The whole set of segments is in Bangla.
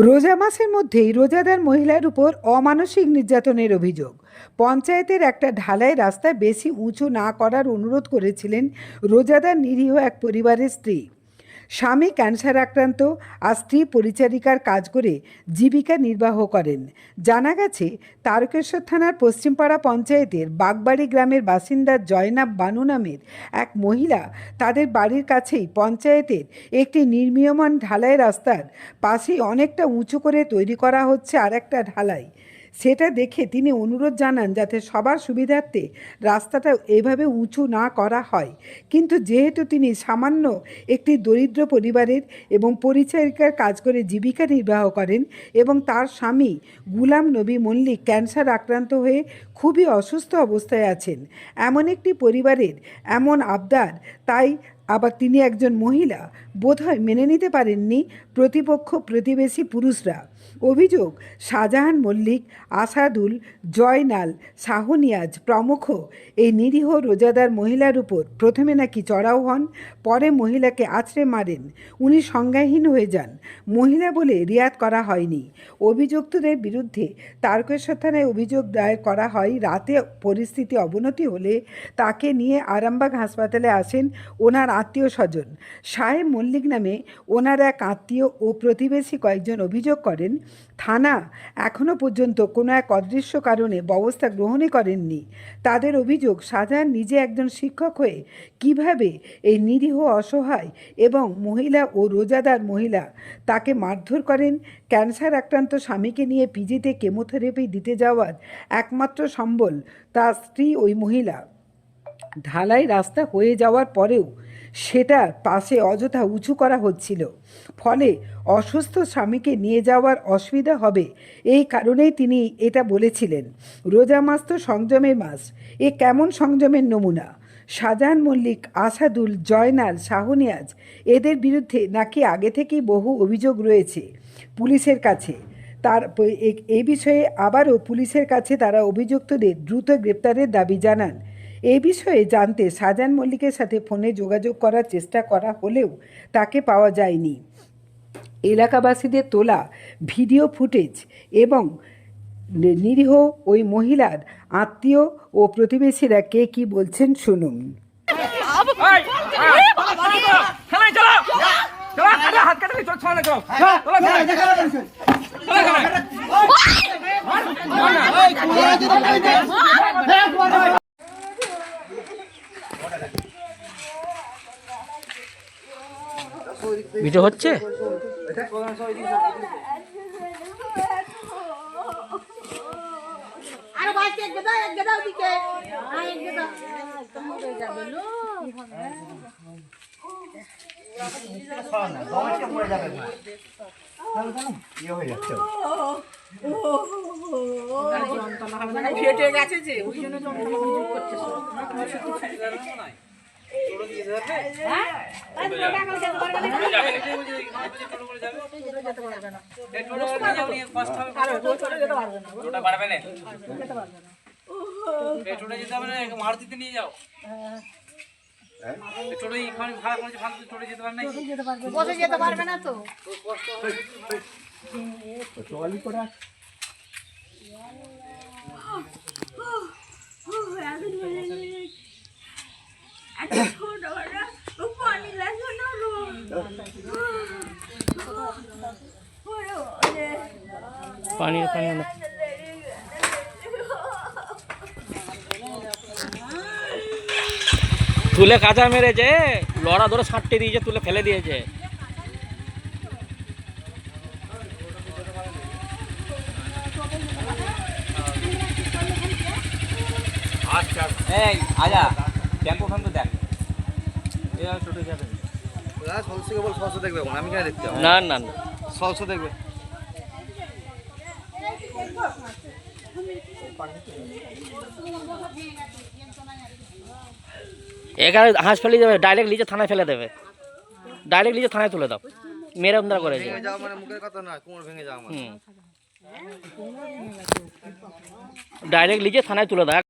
রোজা মাসের মধ্যেই রোজাদার মহিলার উপর অমানসিক নির্যাতনের অভিযোগ। পঞ্চায়েতের একটা ঢালাই রাস্তা বেশি উঁচু না করার অনুরোধ করেছিলেন রোজাদার নিরীহ এক পরিবারের স্ত্রী। স্বামী ক্যান্সার আক্রান্ত, আর স্ত্রী পরিচারিকার কাজ করে জীবিকা নির্বাহ করেন। জানা গেছে, তারকেশ্বর থানার পশ্চিমপাড়া পঞ্চায়েতের বাগবাড়ি গ্রামের বাসিন্দা জয়নাব বানু নামের এক মহিলা তাদের বাড়ির কাছেই পঞ্চায়েতের একটি নির্মীয়মান ঢালাই রাস্তার পাশেই অনেকটা উঁচু করে তৈরি করা হচ্ছে আর একটা ঢালাই। সেটা দেখে তিনি অনুরোধ জানান যাতে সবার সুবিধার্থে রাস্তাটা এভাবে উঁচু না করা হয়। কিন্তু যেহেতু তিনি সামান্য একটি দরিদ্র পরিবারের এবং পরিচারিকার কাজ করে জীবিকা নির্বাহ করেন এবং তার স্বামী গুলাম নবী মল্লিক ক্যান্সার আক্রান্ত হয়ে খুবই অসুস্থ অবস্থায় আছেন, এমন একটি পরিবারের এমন আবদার, তাই আবার তিনি একজন মহিলা, বোধহয় মেনে নিতে পারেননি প্রতিপক্ষ প্রতিবেশী পুরুষরা। অভিযোগ, শাহজাহান মল্লিক, আসাদুল, জয়নাল, শাহনিয়াজ প্রমুখ এই নিরীহ রোজাদার মহিলার উপর প্রথমে নাকি চড়াও হন, পরে মহিলাকে আছড়ে মারেন। উনি সংজ্ঞাহীন হয়ে যান। মহিলা বলে রিয়াত করা হয়নি। অভিযুক্তদের বিরুদ্ধে তারকেশ্বর থানায় অভিযোগ দায়ের করা হয়। রাতে পরিস্থিতি অবনতি হলে তাকে নিয়ে আরামবাগ হাসপাতালে আসেন ওনার আত্মীয় স্বজন। সাহেব মল্লিক নামে ওনার এক আত্মীয় ও প্রতিবেশী কয়েকজন অভিযোগ করেন, থানা এখনও পর্যন্ত কোনো এক অদৃশ্য কারণে ব্যবস্থা গ্রহণই করেননি। তাদের অভিযোগ, শাহজাহান নিজে একজন শিক্ষক হয়ে কিভাবে এই নিরীহ অসহায় এবং মহিলা ও রোজাদার মহিলা তাকে মারধর করেন। ক্যান্সার আক্রান্ত স্বামীকে নিয়ে পিজিতে কেমোথেরাপি দিতে যাওয়ার একমাত্র সম্বল তার স্ত্রী ওই মহিলা। ঢালাই রাস্তা হয়ে যাওয়ার পরেও সেটার পাশে অযথা উঁচু করা হচ্ছিল, ফলে অসুস্থ স্বামীকে নিয়ে যাওয়ার অসুবিধা হবে। এই কারণেই তিনি এটা বলেছিলেন। রোজা মাস তো সংযমের মাস, এ কেমন সংযমের নমুনা? শাহজাহান মল্লিক, আসাদুল, জয়নাল, শাহনিয়াজ এদের বিরুদ্ধে নাকি আগে থেকেই বহু অভিযোগ রয়েছে পুলিশের কাছে। তার এই বিষয়ে আবারও পুলিশের কাছে তারা অভিযুক্তদের দ্রুত গ্রেপ্তারের দাবি জানান। এই বিষয়ে জানতে শাহজাহান মল্লিকের সাথে ফোনে যোগাযোগ করার চেষ্টা করা হলেও তাকে পাওয়া যায়নি। এলাকাবাসীদের তোলা ভিডিও ফুটেজ এবং নিরীহ ওই মহিলার আত্মীয় ও প্রতিবেশীরা কে কি বলছেন শুনুন। ভিডিও হচ্ছে। আরে ভাই এক গেদা ওদিকে এক গেদা তুমি হয়ে যাবে লো ফেটে গেছে যে ওই জন্য যন্ত্রণা করছে মারুতিতে নিয়ে যাও। বসে যেতে পারবে না তো। পানি তুলে কাঁচা মেরেছে, লড়া ধরে ছাঁটতে দিয়েছে, তুলে ফেলে দিয়েছে। আচ্ছা এই আজা টেম্পো ফেম্পো দেখ। না না না সলসো দেখবে। এখানে হাঁস ফেলে যাবে, ডাইরেক্ট নিচে থানায় ফেলে দেবে, ডাইরেক্ট নিচে থানায় তুলে দাও। মেরে অন্ধা করেছে। ডাইরেক্ট নিচে থানায় তুলে দাও।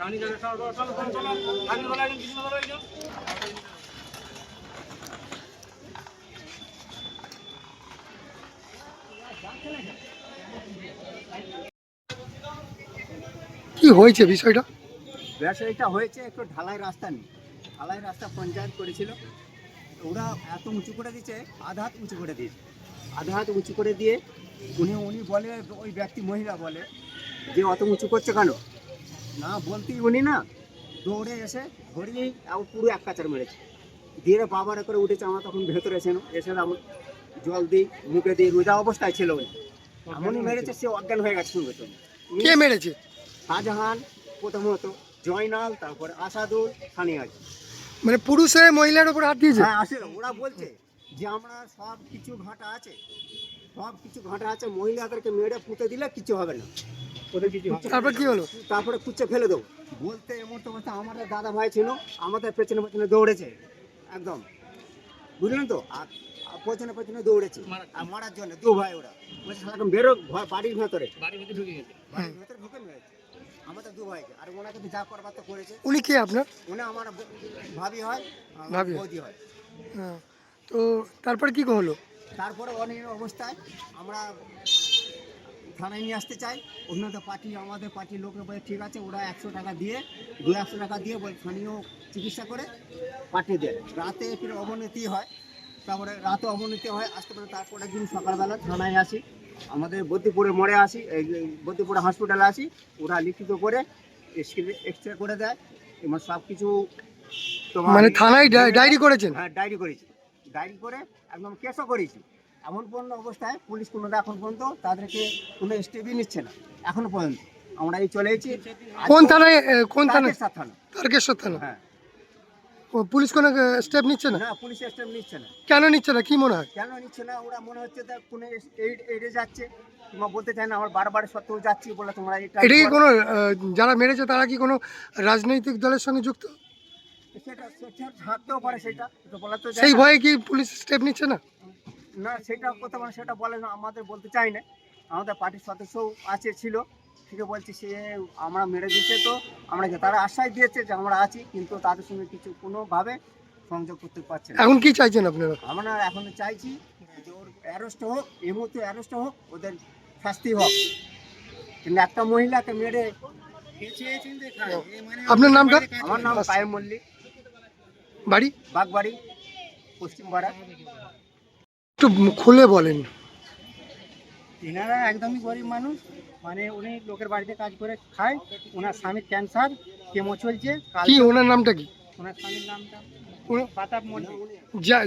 কি হয়েছে বিষয়টা? ব্যবসায়ীটা হয়েছে একটু ঢালাই রাস্তা নেই, ঢালাই রাস্তা পঞ্চায়েত করেছিল, ওরা এত উঁচু করে দিয়েছে, আধা হাত উঁচু করে দিয়েছে, আধা হাত উঁচু করে দিয়ে উনি বলে, ওই ব্যক্তি মহিলা বলে যে অত উঁচু করছে কেন, না বলতেই উনি না দৌড়ে এসে ধরিয়েই পুরো এক কাচার মেরেছে, দিয়ে বাবার করে উঠেছে। আমরা তখন ভেতরে ছিল, এসে আমি জল দিই মুখে দিই, রোজা অবস্থায় ছিল উনি, এমনই মেরেছে সে অজ্ঞান হয়ে গেছে সঙ্গে সঙ্গে। কে মেরেছে? শাহজাহান প্রথমত, জয়নাল, তারপরে আসাদুল, সানিয়াজ। মানে পুরুষে মহিলার উপর হাত দিয়েছে? হ্যাঁ আসলে ওরা বলছে যে আমরা সব কিছু ঘাটা আছে, সব কিছু ঘাটা আছে, মহিলাদেরকে মেরে পুঁতে দিলে কিছু হবে না, ওদের কিছু হবে না। তারপর কি হলো? তারপরে কুচে ফেলে দেবো বলতে এমন তো অবস্থা, আমাদের দাদা ভাই ছিল, আমাদের পেছনে পেছনে দৌড়েছে একদম, বুঝলেন তো, আর পেছনে পেছনে দৌড়েছে আর মারার জন্য দু ভাই, ওরা বলছে সারাক্ষণ বেরো বাড়ির ভেতরে, বাড়ির ভেতরে ঢুকে মেরেছে আমাদের দু ভাইকে, আর ওনাকে তো যা করবার তো করেছে। উনি কে আপনার? উনি আমার ভাবি হয়, ভাবি হয়। বৌদি হয়। হ্যাঁ, তো তারপরে কি হলো? তারপরে অনেক অবস্থায় আমরা থানায় নিয়ে আসতে চাই, অন্যদের পার্টি, আমাদের পার্টির লোকের বলে ঠিক আছে, ওরা 100 টাকা দিয়ে 200 টাকা দিয়ে বলে স্থানীয় চিকিৎসা করে পাঠিয়ে দেয়। রাতে ফির অবনতি হয়, তারপরে রাতে অবনতি হয়, আসতে পারে তারপরে দিন সকালবেলা থানায় আসি, আমাদের বদ্দিপুরে মোড়ে আসি, এই বদ্দিপুরে হসপিটালে আসি, ওরা লিখিত করে এক্সরে করে দেয় এবং সব কিছু মানে থানায় ডায়েরি করেছেন? হ্যাঁ ডায়েরি করেছি, ডায়েরি করে একদম কেসও করেছি। এমন পূর্ণ অবস্থায় পুলিশ কোনোটা এখন পর্যন্ত তাদেরকে কোনো স্টেপই নিচ্ছে না এখনো পর্যন্ত। আমরা এই চলে এসেছি। কোন থানায়? কোন থানায়? তারকেশ্বর থানা। তারকেশ্বর থানা। হ্যাঁ। ও পুলিশ কোনো স্টেপ নিচ্ছে না? না পুলিশ স্টেপ নিচ্ছে না। কেন নিচ্ছে না, কি মনে হয়? কেন নিচ্ছে না, ওরা মনে হচ্ছে যে কোনো এইডে যাচ্ছে, তোমরা বলতে চায় না, আমার বারবার সত্ত্বেও যাচ্ছি বলে তোমরা এটা কি কোনো যারা মেরেছে তারা কি কোনো রাজনৈতিক দলের সঙ্গে যুক্ত? সেটা থাকতেও পারে, সেটা তো বলা তো যায় সেই না। ভয়ে কি পুলিশ স্টেপ নিচ্ছে না? না সেটা কথা মানে সেটা বলে না, আমাদের বলতে চাই না। আমাদের পার্টির সদস্যও আছে ছিল, ঠিক বলছি সে আমরা মেরে দিচ্ছে, তো আমরা তারা আশ্বাস দিয়েছে যে আমরা আছি, কিন্তু তাদের সঙ্গে কিছু কোনোভাবে সংযোগ করতে পারছে না। এখন কি চাইছেন আপনারা? আমরা এখন চাইছি যে ওর অ্যারেস্ট হোক, এই মুহূর্তে অ্যারেস্ট হোক, ওদের শাস্তি হোক, কিন্তু একটা মহিলাকে মেরে। আপনার নামটা? আমার নাম কায়েম মল্লিক, বাড়ি? বাগবাড়ি, পশ্চিম পাড়া। একটু খুলে বলেন। এনারা একদমই গরিব মানুষ, মানে উনি লোকের বাড়িতে কাজ করে খায়, ওনার স্বামীর ক্যান্সার, কেমো চলছে। কি ওনার নামটা কি? ওনার স্বামীর নামটা ওনা- পাতাপ মল্লিক।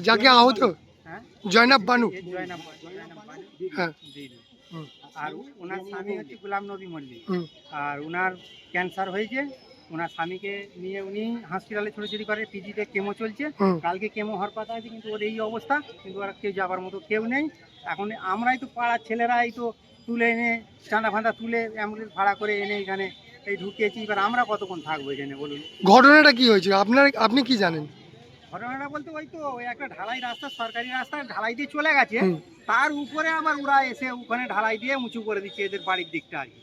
যাকে আহত? হ্যাঁ, জয়নাব বানু। জয়নাব বানু। হ্যাঁ। হুম। আর ওনার স্বামী হচ্ছে গোলাম নবী মল্লিক। হুম। আর ওনার ক্যান্সার হয়েছে, ওনার স্বামীকে নিয়ে উনি হসপিটালে ছোটাছুটি করে, পিজিতে কেমো চলছে। হুম। কালকে কেমো হওয়ার কথা আছে, কিন্তু ওর এই অবস্থা, কিন্তু ওরা কেউ যাবার মতো কেউ নেই। এখন আমরাই তো পাড়ার ছেলেরাই তো তুলে এনে, চাঁদা ফাঁদা তুলে অ্যাম্বুলেন্স ভাড়া করে এনে এখানে এই ঢুকিয়েছি। এবার আমরা কতক্ষণ থাকবো এখানে বলুন? ঘটনাটা কি হয়েছিল আপনি কি জানেন? ঘটনাটা বলতে ওই একটা ঢালাই রাস্তা, সরকারি রাস্তা, ঢালাই দিয়ে চলে গেছে, হুম। তার উপরে আবার ওরা এসে ওখানে ঢালাই দিয়ে উঁচু করে দিচ্ছে এদের বাড়ির দিকটা আর কি।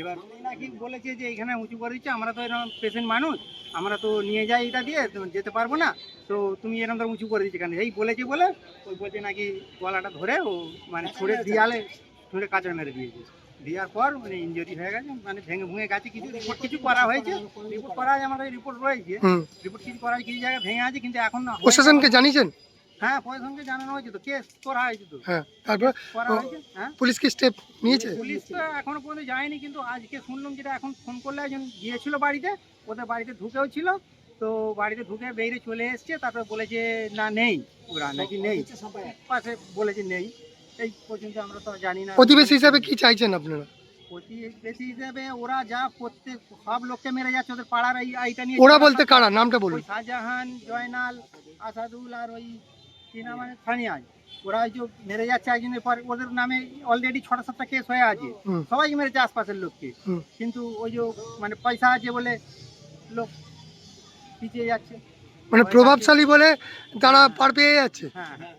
এবার উনি নাকি বলেছে যে এখানে উঁচু করে দিচ্ছে, আমরা তো এরকম পেশেন্ট মানুষ, আমরা তো নিয়ে যাই এটা দিয়ে, তো যেতে পারবো না, তো তুমি এরকম ধর উঁচু করে দিচ্ছে কেন, এই বলেছে বলে ওই বলছে নাকি গলাটা ধরে ও মানে ছুঁড়ে দিয়ালে ছুঁড়ে কাঁচা মেরে দিয়েছে। দেওয়ার পর মানে ইনজুরি হয়ে গেছে, মানে ভেঙে ভুঙে গেছে, কিছু রিপোর্ট কিছু করা হয়েছে, রিপোর্ট করা আছে, আমাদের রিপোর্ট রয়েছে, হুম। রিপোর্ট কিছু করা আছে, কিছু জায়গায় ভেঙে আছে, কিন্তু এখন না। প্রশাসনকে জানিয়েছেন? হ্যাঁ প্রশাসনকে জানানো হয়েছে, তো কেস করা হয়েছে, তো হ্যাঁ, তারপর করা হয়েছে। হ্যাঁ পুলিশ কি স্টেপ নিয়েছে? পুলিশ তো এখনো পর্যন্ত যায়নি, কিন্তু আজকে শুনলাম, যেটা এখন ফোন করলে একজন গিয়েছিল বাড়িতে, ওদের বাড়িতে ঢুকেও ছিল, তো বাড়িতে ঢুকে বেরিয়ে চলে এসছে, তারপরে বলেছে না নেই, ওরা নাকি নেই, পাশে বলেছে নেই। এই পর্যন্ত আমরা তো জানি না। প্রতিবেশী হিসাবে কি চাইছেন আপনারা? প্রতিবেশী হিসেবে ওরা যা প্রত্যেক সব লোককে মেরে যাচ্ছে, ওদের পাড়ার এইটা নিয়ে। ওরা বলতে কারা, নামটা বলুন। ওই শাহজাহান, জয়নাল, আসাদুল আর ওই কি নাম আছে সানিয়াজ, ওরা ওই যে মেরে যাচ্ছে একজনের পর, ওদের নামে অলরেডি 6-7টা কেস হয়ে আছে, হুম। সবাই মেরেছে আশপাশের লোককে, হুম। কিন্তু ওই যে মানে পয়সা আছে বলে লোক পিছিয়ে যাচ্ছে। মানে প্রভাবশালী বলে তারা পার পেয়ে যাচ্ছে। হ্যাঁ হ্যাঁ,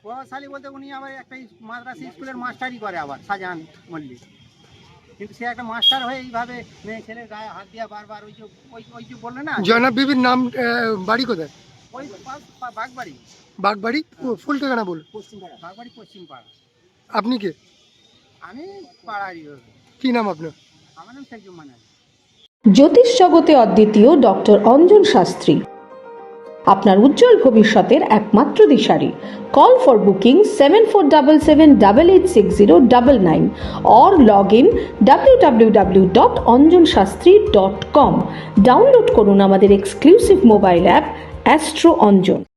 প্রভাবশালী বলতে উনি আবার একটা মাদ্রাসা স্কুলের মাস্টারি করে, আবার শাহজাহান মল্লিক। কিন্তু সে একটা মাস্টার হয়ে এইভাবে মেয়ে ছেলের গায়ে হাত দিয়া বারবার ওই যে বললে না, জয়নাব বিবির নাম বাড়ি কোথায়? ওই বাগবাড়ি, বাগবাড়ি ফুল ঠিকানা বলুন। পশ্চিমপাড়া। বাগবাড়ি পশ্চিম পাড়া। আপনি কে? আমি পাড়ারই, কি নাম আপনার? আমার নাম শেখ জুম্মান আলী। জ্যোতিষ জগতে অদ্বিতীয় ডক্টর অঞ্জন শাস্ত্রী আপনার উজ্জ্বল ভবিষ্যতের একমাত্র দিশারি। Call for booking 7477886099 or log in www.anjanshastri.com। Download করুন আমাদের exclusive mobile app astro Anjan.